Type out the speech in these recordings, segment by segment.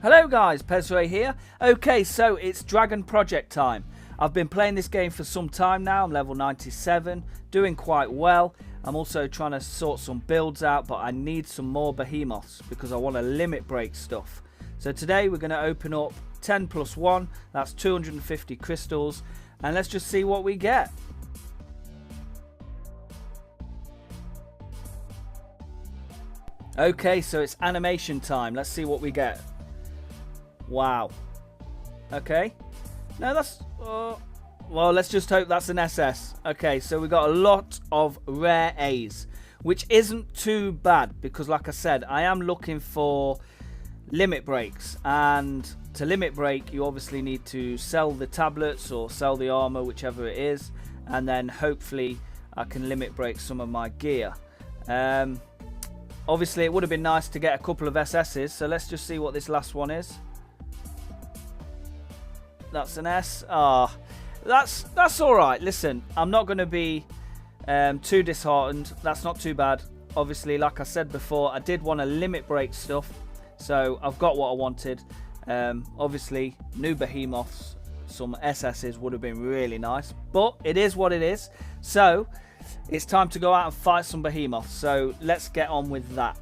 Hello guys, P3ZRAY here. Okay, so it's Dragon Project time. I've been playing this game for some time now. I'm level 97, doing quite well. I'm also trying to sort some builds out, but I need some more Behemoths because I want to limit break stuff. So today we're going to open up 10 plus 1, that's 250 crystals, and let's just see what we get. Okay, so it's animation time. Let's see what we get. Wow. Okay. No, that's... well, let's just hope that's an SS. Okay, so we got a lot of rare A's, which isn't too bad because, like I said, I am looking for limit breaks. And to limit break, you obviously need to sell the tablets or sell the armor, whichever it is. And then hopefully I can limit break some of my gear. Obviously, it would have been nice to get a couple of SS's. So let's just see what this last one is. That's an S. That's all right. Listen, I'm not going to be too disheartened. That's not too bad. Obviously, like I said before, I did want to limit break stuff, so I've got what I wanted. Obviously, new Behemoths, some SS's would have been really nice, but it is what it is. So it's time to go out and fight some Behemoths. So let's get on with that.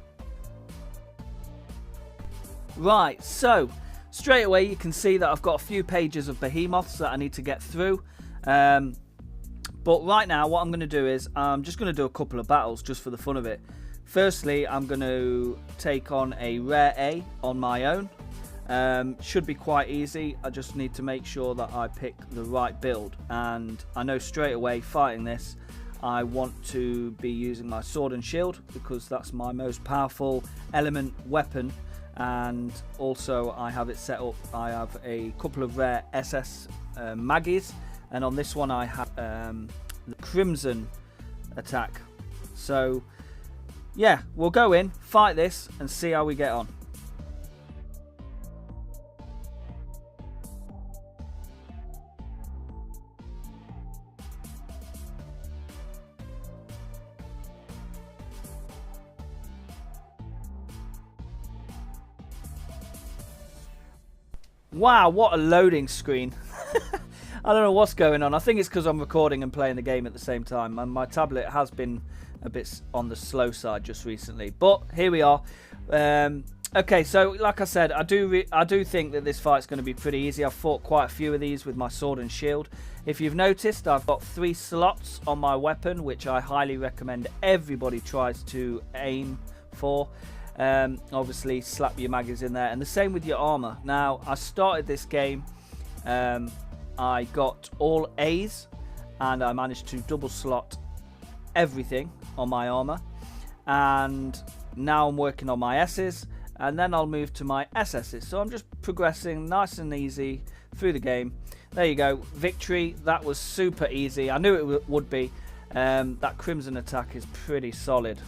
Right. So straight away, you can see that I've got a few pages of Behemoths that I need to get through. But right now, what I'm going to do is I'm just going to do a couple of battles just for the fun of it. Firstly, I'm going to take on a rare A on my own. Should be quite easy. I just need to make sure that I pick the right build. And I know straight away, fighting this, I want to be using my sword and shield because that's my most powerful element weapon. And also I have it set up. I have a couple of rare SS Maggies, and on this one I have the Crimson attack. So yeah, we'll go in, fight this, and see how we get on. Wow, what a loading screen. I don't know what's going on. I think it's because I'm recording and playing the game at the same time. And my tablet has been a bit on the slow side just recently. But here we are. Okay, so like I said, I do think that this fight's going to be pretty easy. I've fought quite a few of these with my sword and shield. If you've noticed, I've got 3 slots on my weapon, which I highly recommend everybody tries to aim for. Obviously slap your maggies in there, and the same with your armor. Now I started this game, I got all A's and I managed to double slot everything on my armor, and now I'm working on my S's, and then I'll move to my SS's. So I'm just progressing nice and easy through the game. There you go, victory. That was super easy. I knew it would be. That Crimson attack is pretty solid.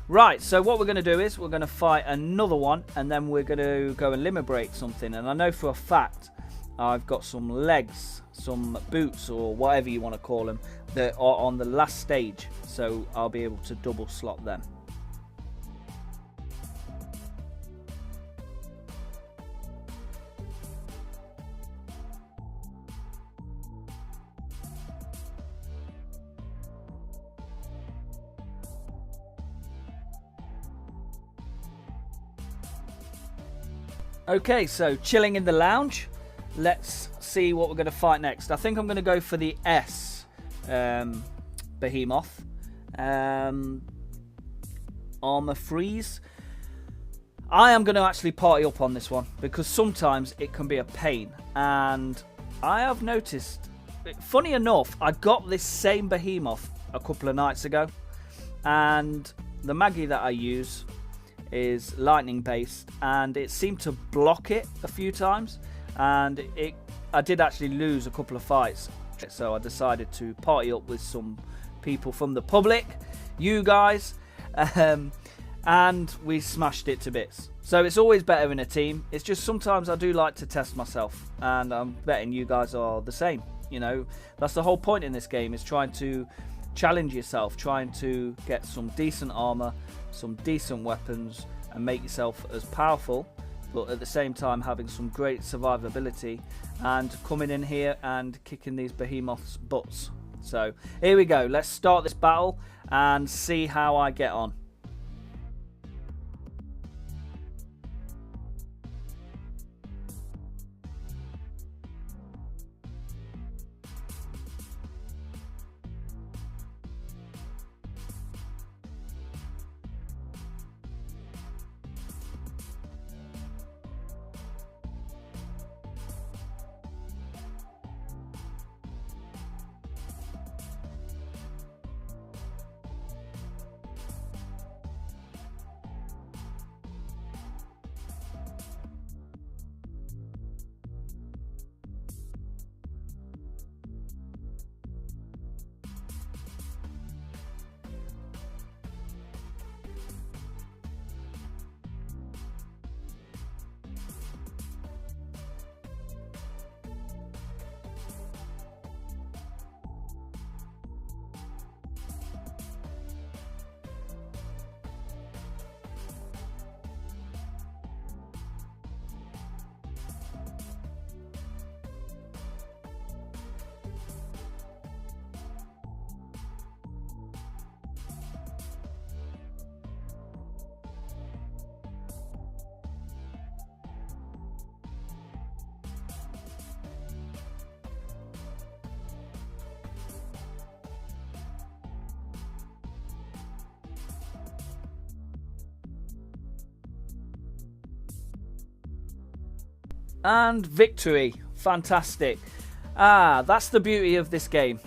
Right, so what we're going to do is we're going to fight another one, and then we're going to go and limit break something. And I know for a fact I've got some legs, some boots, or whatever you want to call them, that are on the last stage, so I'll be able to double slot them. Okay, so chilling in the lounge. Let's see what we're going to fight next. I think I'm going to go for the S Behemoth. Armor freeze. I am going to actually party up on this one because sometimes it can be a pain. And I have noticed, funny enough, I got this same Behemoth a couple of nights ago. And the Maggie that I use is lightning based, and it seemed to block it a few times, and I did actually lose a couple of fights. So I decided to party up with some people from the public, you guys, and we smashed it to bits. So it's always better in a team. It's just sometimes I do like to test myself, and I'm betting you guys are the same. You know, that's the whole point in this game, is trying to challenge yourself, trying to get some decent armor, some decent weapons, and make yourself as powerful but at the same time having some great survivability and coming in here and kicking these behemoths' butts. So here we go, let's start this battle and see how I get on. And victory. Fantastic. That's the beauty of this game.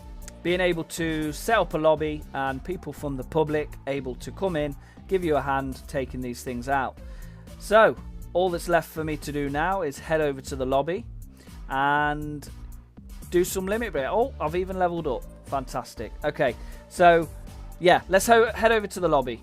Being able to set up a lobby and people from the public able to come in, give you a hand taking these things out. So all that's left for me to do now is head over to the lobby and do some limit break. Oh, I've even leveled up. Fantastic. Okay, so yeah, let's head over to the lobby.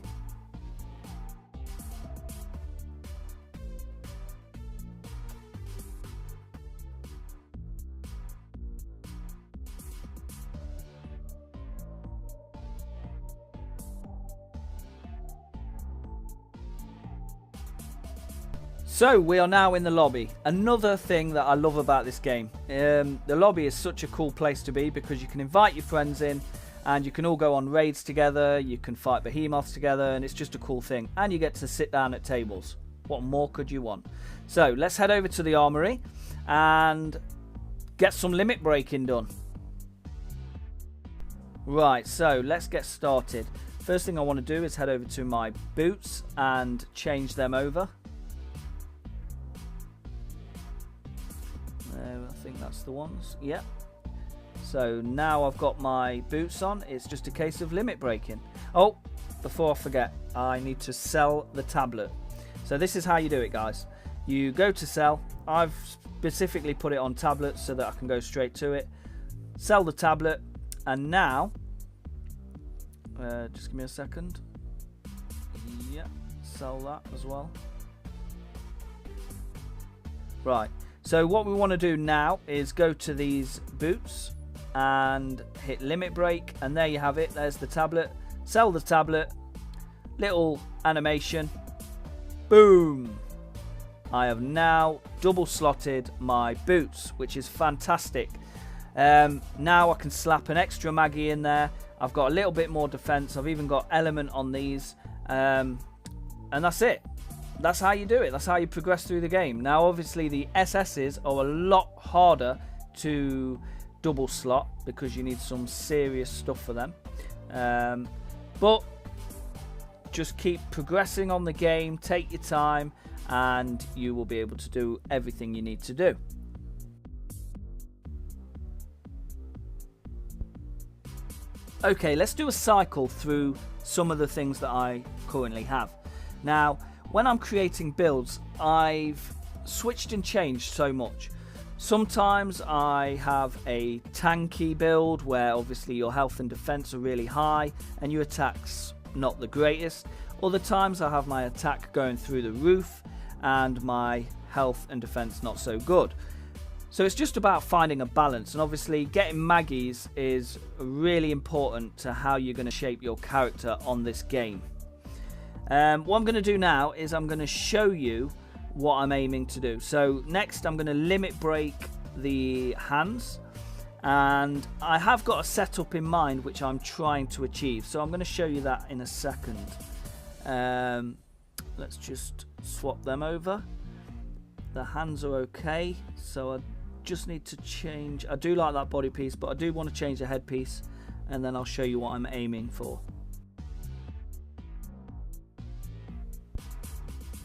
So we are now in the lobby. Another thing that I love about this game, the lobby is such a cool place to be because you can invite your friends in and you can all go on raids together, you can fight behemoths together, and it's just a cool thing. And you get to sit down at tables. What more could you want? So let's head over to the armory and get some limit breaking done. Right, so let's get started. First thing I want to do is head over to my boots and change them over. I think that's the ones. Yep. So now I've got my boots on. It's just a case of limit breaking. Oh, before I forget, I need to sell the tablet. So this is how you do it, guys. You go to sell. I've specifically put it on tablets so that I can go straight to it. Sell the tablet. And now, just give me a second. Yeah, sell that as well. Right. So what we want to do now is go to these boots and hit limit break, and there you have it. There's the tablet. Sell the tablet. Little animation. Boom. I have now double slotted my boots, which is fantastic. Now I can slap an extra Maggie in there. I've got a little bit more defense. I've even got element on these, and that's it. That's how you do it. That's how you progress through the game. Now, obviously, the SSs are a lot harder to double slot because you need some serious stuff for them. But just keep progressing on the game. Take your time, and you will be able to do everything you need to do. Okay, let's do a cycle through some of the things that I currently have. Now, when I'm creating builds, I've switched and changed so much. Sometimes I have a tanky build where obviously your health and defense are really high and your attack's not the greatest. Other times I have my attack going through the roof and my health and defense not so good. So it's just about finding a balance, and obviously getting Maggies is really important to how you're going to shape your character on this game. What I'm going to do now is I'm going to show you what I'm aiming to do. So next I'm going to limit break the hands, and I have got a setup in mind which I'm trying to achieve, so I'm going to show you that in a second. Let's just swap them over. The hands are okay, so I just need to change. I do like that body piece, but I do want to change the head piece, and then I'll show you what I'm aiming for.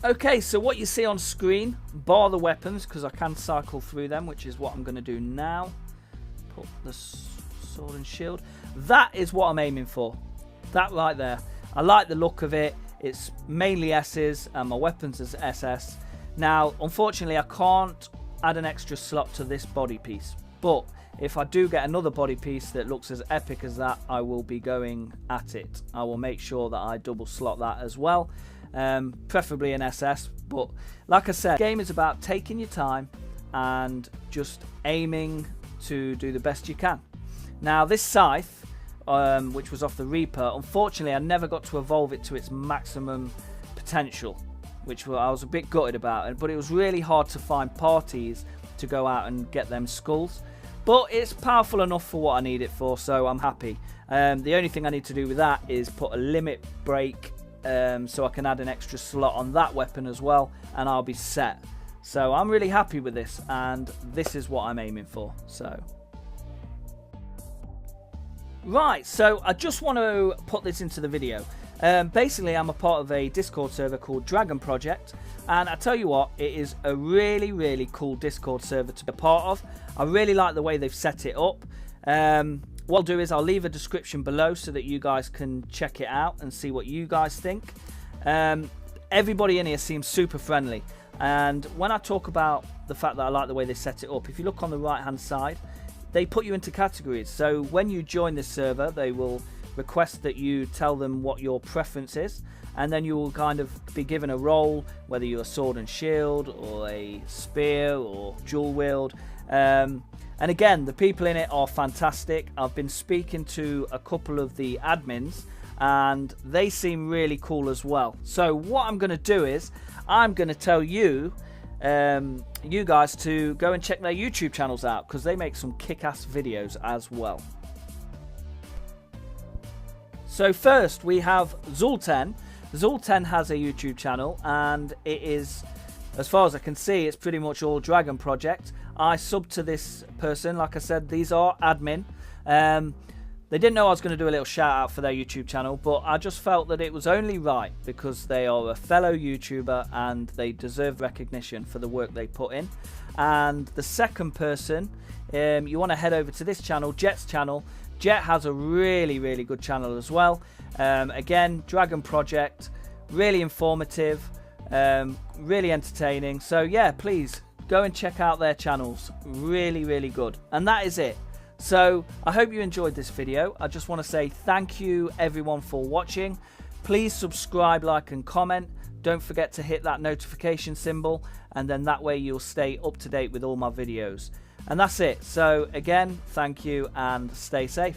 Okay, so what you see on screen, bar the weapons, because I can cycle through them, which is what I'm going to do now. Put the sword and shield. That is what I'm aiming for. That right there. I like the look of it. It's mainly S's, and my weapons is SS. Now, unfortunately, I can't add an extra slot to this body piece, but if I do get another body piece that looks as epic as that, I will be going at it. I will make sure that I double slot that as well. Preferably an SS, but like I said, the game is about taking your time and just aiming to do the best you can. Now this scythe, which was off the Reaper, unfortunately I never got to evolve it to its maximum potential, which I was a bit gutted about, but it was really hard to find parties to go out and get them skulls, but it's powerful enough for what I need it for, so I'm happy. The only thing I need to do with that is put a limit break, so I can add an extra slot on that weapon as well, and I'll be set. So I'm really happy with this, and this is what I'm aiming for. So right, so I just want to put this into the video. Basically, I'm a part of a Discord server called Dragon Project, and I tell you what, it is a really cool Discord server to be a part of. I really like the way they've set it up. What I'll do is I'll leave a description below so that you guys can check it out and see what you guys think. Everybody in here seems super friendly, and when I talk about the fact that I like the way they set it up, if you look on the right hand side, they put you into categories. So when you join this server, they will request that you tell them what your preference is, and then you will kind of be given a role, whether you're a sword and shield or a spear or dual wield. And again, the people in it are fantastic. I've been speaking to a couple of the admins, and they seem really cool as well. So what I'm going to do is I'm going to tell you you guys to go and check their YouTube channels out, because they make some kick-ass videos as well. So first we have Zulten. Zulten has a YouTube channel, and it is, as far as I can see, it's pretty much all Dragon Project. I subbed to this person. Like I said, these are admin. They didn't know I was going to do a little shout out for their YouTube channel, but I just felt that it was only right, because they are a fellow YouTuber and they deserve recognition for the work they put in. And the second person, you want to head over to this channel, Jet's channel. Jet has a really good channel as well. Again, Dragon Project, really informative, really entertaining. So yeah, please go and check out their channels. Really good. And that is it. So I hope you enjoyed this video. I just want to say thank you everyone for watching. Please subscribe, like and comment. Don't forget to hit that notification symbol, and then that way you'll stay up to date with all my videos. And that's it. So again, thank you and stay safe.